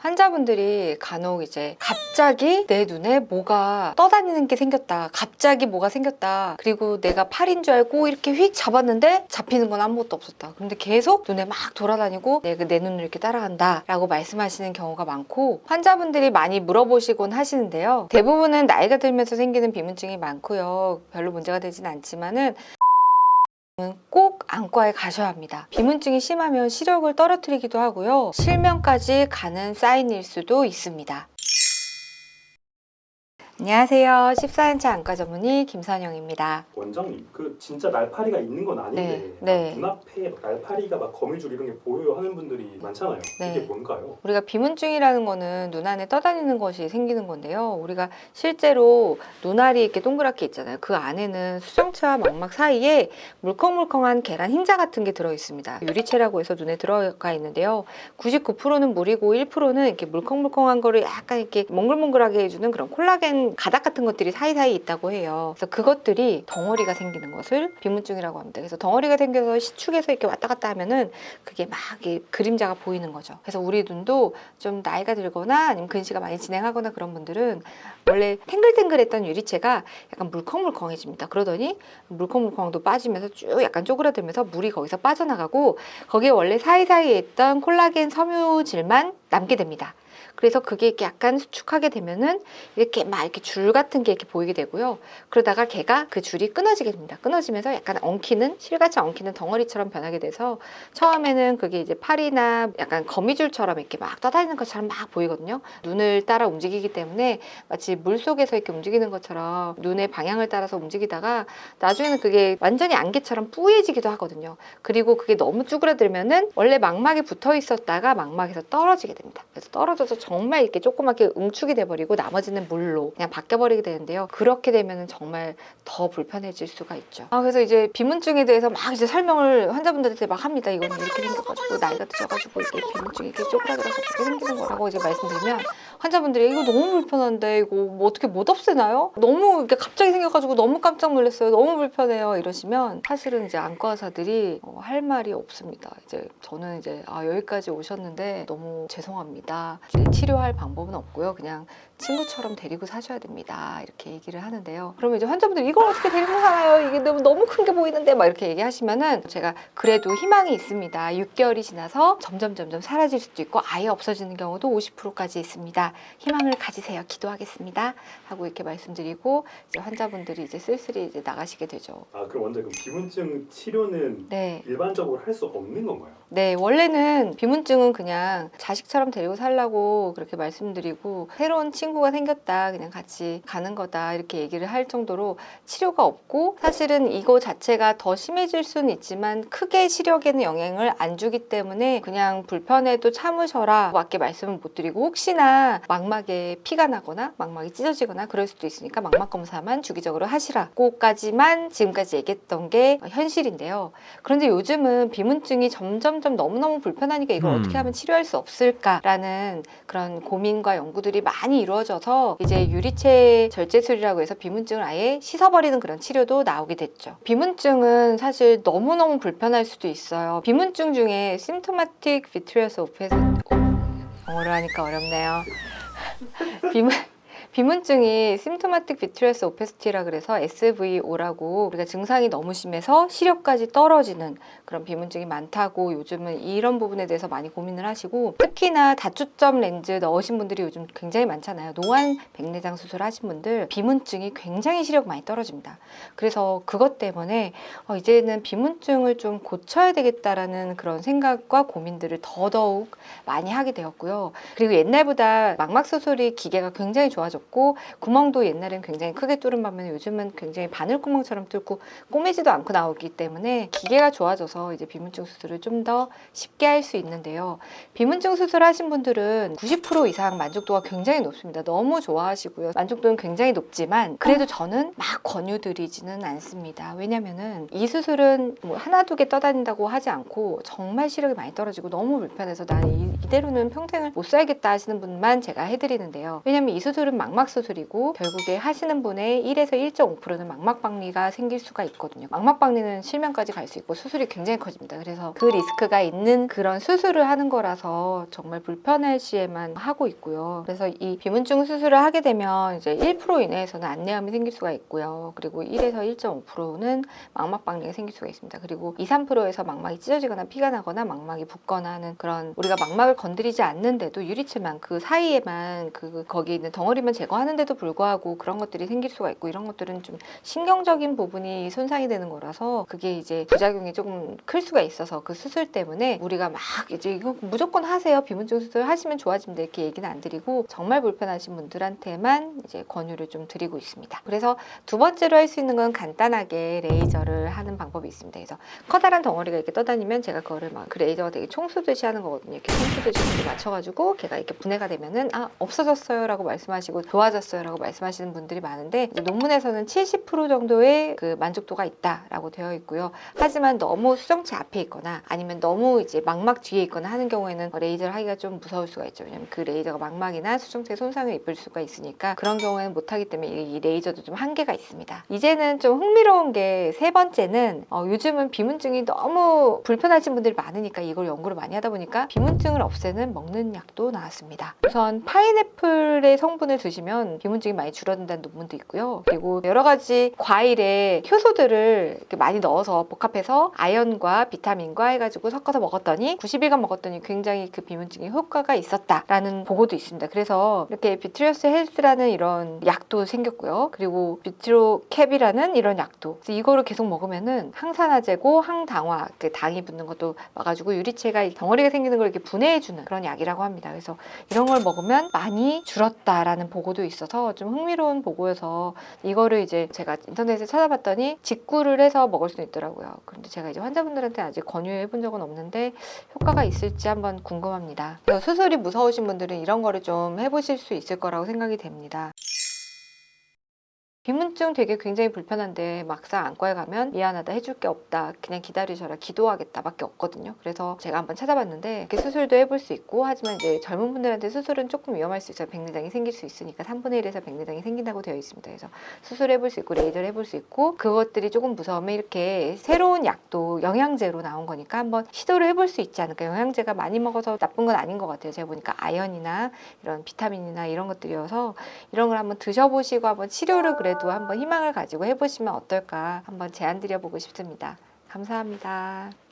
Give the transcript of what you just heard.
환자분들이 간혹 이제 갑자기 내 눈에 뭐가 떠다니는 게 생겼다, 갑자기 뭐가 생겼다, 그리고 내가 팔인 줄 알고 이렇게 휙 잡았는데 잡히는 건 아무것도 없었다. 그런데 계속 눈에 막 돌아다니고 내 눈을 이렇게 따라간다 라고 말씀하시는 경우가 많고, 환자분들이 많이 물어보시곤 하시는데요. 대부분은 나이가 들면서 생기는 비문증이 많고요. 별로 문제가 되진 않지만은 꼭 안과에 가셔야 합니다. 비문증이 심하면 시력을 떨어뜨리기도 하고요. 실명까지 가는 사인일 수도 있습니다. 안녕하세요. 14년차 안과 전문의 김선영입니다. 원장님, 그 진짜 날파리가 있는 건 아닌데 네. 눈앞에 막 날파리가 막 거미줄 이런 게 보여요 하는 분들이 많잖아요. 네. 이게 뭔가요? 우리가 비문증이라는 거는 눈 안에 떠다니는 것이 생기는 건데요. 우리가 실제로 눈알이 이렇게 동그랗게 있잖아요. 그 안에는 수정체와 망막 사이에 물컹물컹한 계란 흰자 같은 게 들어 있습니다. 유리체라고 해서 눈에 들어가 있는데요. 99%는 물이고 1%는 이렇게 물컹물컹한 거를 약간 이렇게 몽글몽글하게 해주는 그런 콜라겐 가닥 같은 것들이 사이사이에 있다고 해요. 그래서 그것들이 덩어리가 생기는 것을 비문증이라고 합니다. 그래서 덩어리가 생겨서 시축에서 이렇게 왔다 갔다 하면은 그게 막 그림자가 보이는 거죠. 그래서 우리 눈도 좀 나이가 들거나 아니면 근시가 많이 진행하거나 그런 분들은 원래 탱글탱글했던 유리체가 약간 물컹물컹해집니다. 그러더니 물컹물컹도 빠지면서 쭉 약간 쪼그라들면서 물이 거기서 빠져나가고, 거기에 원래 사이사이에 있던 콜라겐 섬유질만 남게 됩니다. 그래서 그게 이렇게 약간 수축하게 되면은 이렇게 막 이렇게 줄 같은 게 이렇게 보이게 되고요. 그러다가 걔가 그 줄이 끊어지게 됩니다. 끊어지면서 약간 엉키는, 실같이 엉키는 덩어리처럼 변하게 돼서 처음에는 그게 이제 팔이나 약간 거미줄처럼 이렇게 막 떠다니는 것처럼 막 보이거든요. 눈을 따라 움직이기 때문에 마치 물 속에서 이렇게 움직이는 것처럼 눈의 방향을 따라서 움직이다가 나중에는 그게 완전히 안개처럼 뿌얘지기도 하거든요. 그리고 그게 너무 쭈그러들면은 원래 망막에 붙어 있었다가 망막에서 떨어지게 됩니다. 그래서 떨어져서 정말 이렇게 조그맣게 응축이 돼버리고 나머지는 물로 그냥 바뀌어버리게 되는데요. 그렇게 되면 정말 더 불편해질 수가 있죠. 그래서 이제 비문증에 대해서 막 이제 설명을 환자분들한테 막 합니다. 이거는 이렇게 생겨가지고 나이가 드셔가지고 이게 비문증이 이렇게 쪼그라들어서 그렇게 생기는 거라고 이제 말씀드리면, 환자분들이 이거 너무 불편한데 이거 뭐 어떻게 못 없애나요? 너무 이렇게 갑자기 생겨가지고 너무 깜짝 놀랐어요. 너무 불편해요. 이러시면 사실은 이제 안과 의사들이 할 말이 없습니다. 이제 저는 이제 여기까지 오셨는데 너무 죄송합니다. 치료할 방법은 없고요. 그냥 친구처럼 데리고 사셔야 됩니다. 이렇게 얘기를 하는데요. 그러면 이제 환자분들이 이걸 어떻게 데리고 살아요? 이게 너무 큰 게 보이는데 막 이렇게 얘기하시면은 제가 그래도 희망이 있습니다. 6개월이 지나서 점점 사라질 수도 있고 아예 없어지는 경우도 50%까지 있습니다. 희망을 가지세요. 기도하겠습니다. 하고 이렇게 말씀드리고 이제 환자분들이 이제 쓸쓸히 이제 나가시게 되죠. 그럼 원장님, 비문증 치료는 네. 일반적으로 할 수 없는 건가요? 네, 원래는 비문증은 그냥 자식처럼 데리고 살라고 그렇게 말씀드리고, 새로운 친구가 생겼다, 그냥 같이 가는 거다 이렇게 얘기를 할 정도로 치료가 없고, 사실은 이거 자체가 더 심해질 수는 있지만 크게 시력에는 영향을 안 주기 때문에 그냥 불편해도 참으셔라 밖에 말씀을 못 드리고, 혹시나 망막에 피가 나거나 망막이 찢어지거나 그럴 수도 있으니까 망막 검사만 주기적으로 하시라고까지만 지금까지 얘기했던 게 현실인데요. 그런데 요즘은 비문증이 점점 너무너무 불편하니까 이걸 어떻게 하면 치료할 수 없을까라는 그런 고민과 연구들이 많이 이루어져서 이제 유리체 절제술이라고 해서 비문증을 아예 씻어버리는 그런 치료도 나오게 됐죠. 비문증은 사실 너무너무 불편할 수도 있어요. 비문증 중에 Symptomatic Vitreous Opacity, 영어로 하니까 어렵네요. 비문증이 Symptomatic Vitreous Opacity라 그래서 SVO라고, 우리가 증상이 너무 심해서 시력까지 떨어지는 그런 비문증이 많다고 요즘은 이런 부분에 대해서 많이 고민을 하시고, 특히나 다초점 렌즈 넣으신 분들이 요즘 굉장히 많잖아요. 노안 백내장 수술 하신 분들 비문증이 굉장히 시력 많이 떨어집니다. 그래서 그것 때문에 이제는 비문증을 좀 고쳐야 되겠다라는 그런 생각과 고민들을 더더욱 많이 하게 되었고요. 그리고 옛날보다 망막 수술이 기계가 굉장히 좋아졌고, 구멍도 옛날엔 굉장히 크게 뚫은 반면에 요즘은 굉장히 바늘구멍처럼 뚫고 꼬매지도 않고 나오기 때문에 기계가 좋아져서 이제 비문증 수술을 좀 더 쉽게 할 수 있는데요. 비문증 수술 하신 분들은 90% 이상 만족도가 굉장히 높습니다. 너무 좋아하시고요. 만족도는 굉장히 높지만 그래도 저는 막 권유드리지는 않습니다. 왜냐면은 이 수술은 뭐 하나 두 개 떠다닌다고 하지 않고 정말 시력이 많이 떨어지고 너무 불편해서 난 이대로는 평생을 못 살겠다 하시는 분만 제가 해드리는데요. 왜냐면 이 수술은 망막 망막 수술이고 결국에 하시는 분의 1에서 1.5%는 망막박리가 생길 수가 있거든요. 망막박리는 실명까지 갈 수 있고 수술이 굉장히 커집니다. 그래서 그 리스크가 있는 그런 수술을 하는 거라서 정말 불편할 시에만 하고 있고요. 그래서 이 비문증 수술을 하게 되면 이제 1% 이내에서는 안내암이 생길 수가 있고요. 그리고 1에서 1.5%는 망막박리가 생길 수가 있습니다. 그리고 2, 3%에서 망막이 찢어지거나 피가 나거나 망막이 붓거나 하는 그런 우리가 망막을 건드리지 않는데도 유리체만 그 사이에만 거기 있는 덩어리만 제거하는데도 불구하고 그런 것들이 생길 수가 있고 이런 것들은 좀 신경적인 부분이 손상이 되는 거라서 그게 이제 부작용이 조금 클 수가 있어서 그 수술 때문에 우리가 막 이제 이거 무조건 하세요. 비문증 수술 하시면 좋아집니다. 이렇게 얘기는 안 드리고 정말 불편하신 분들한테만 이제 권유를 좀 드리고 있습니다. 그래서 두 번째로 할 수 있는 건 간단하게 레이저를 하는 방법이 있습니다. 그래서 커다란 덩어리가 이렇게 떠다니면 제가 그거를 막 그 레이저가 되게 총수듯이 하는 거거든요. 이렇게 총수듯이 이렇게 맞춰가지고 걔가 이렇게 분해가 되면은 없어졌어요 라고 말씀하시고 좋아졌어요 라고 말씀하시는 분들이 많은데 이제 논문에서는 70% 정도의 그 만족도가 있다라고 되어 있고요. 하지만 너무 수정체 앞에 있거나 아니면 너무 이제 망막 뒤에 있거나 하는 경우에는 레이저를 하기가 좀 무서울 수가 있죠. 왜냐면 그 레이저가 망막이나 수정체 손상을 입을 수가 있으니까 그런 경우에는 못하기 때문에 이 레이저도 좀 한계가 있습니다. 이제는 좀 흥미로운 게 세 번째는 요즘은 비문증이 너무 불편하신 분들이 많으니까 이걸 연구를 많이 하다 보니까 비문증을 없애는 먹는 약도 나왔습니다. 우선 파인애플의 성분을 드시면 비문증이 많이 줄어든다는 논문도 있고요. 그리고 여러 가지 과일에 효소들을 이렇게 많이 넣어서 복합해서 아연과 비타민과 해가지고 섞어서 먹었더니 90일간 먹었더니 굉장히 그 비문증에 효과가 있었다라는 보고도 있습니다. 그래서 이렇게 비트리어스 헬스라는 이런 약도 생겼고요. 그리고 비트로캡이라는 이런 약도 이거를 계속 먹으면은 항산화제고 항당화 그 당이 붙는 것도 와가지고 유리체가 덩어리가 생기는 걸 이렇게 분해해주는 그런 약이라고 합니다. 그래서 이런 걸 먹으면 많이 줄었다라는 보고도 있어서 좀 흥미로운 보고여서 이거를 이제 제가 인터넷에 찾아봤더니 직구를 해서 먹을 수 있더라고요. 그런데 제가 이제 환자분들한테 아직 권유해 본 적은 없는데 효과가 있을지 한번 궁금합니다. 그래서 수술이 무서우신 분들은 이런 거를 좀 해보실 수 있을 거라고 생각이 됩니다. 비문증 되게 굉장히 불편한데 막상 안과에 가면 미안하다, 해줄 게 없다, 그냥 기다리셔라, 기도하겠다 밖에 없거든요. 그래서 제가 한번 찾아봤는데 이렇게 수술도 해볼 수 있고 하지만 이제 젊은 분들한테 수술은 조금 위험할 수 있어요. 백내장이 생길 수 있으니까 3분의 1에서 백내장이 생긴다고 되어 있습니다. 그래서 수술해볼 수 있고 레이저를 해볼 수 있고 그것들이 조금 무서우면 이렇게 새로운 약도 영양제로 나온 거니까 한번 시도를 해볼 수 있지 않을까. 영양제가 많이 먹어서 나쁜 건 아닌 것 같아요. 제가 보니까 아연이나 이런 비타민이나 이런 것들이어서 이런 걸 한번 드셔보시고 한번 치료를 그래도 한번 희망을 가지고 해보시면 어떨까 한번 제안 드려보고 싶습니다. 감사합니다.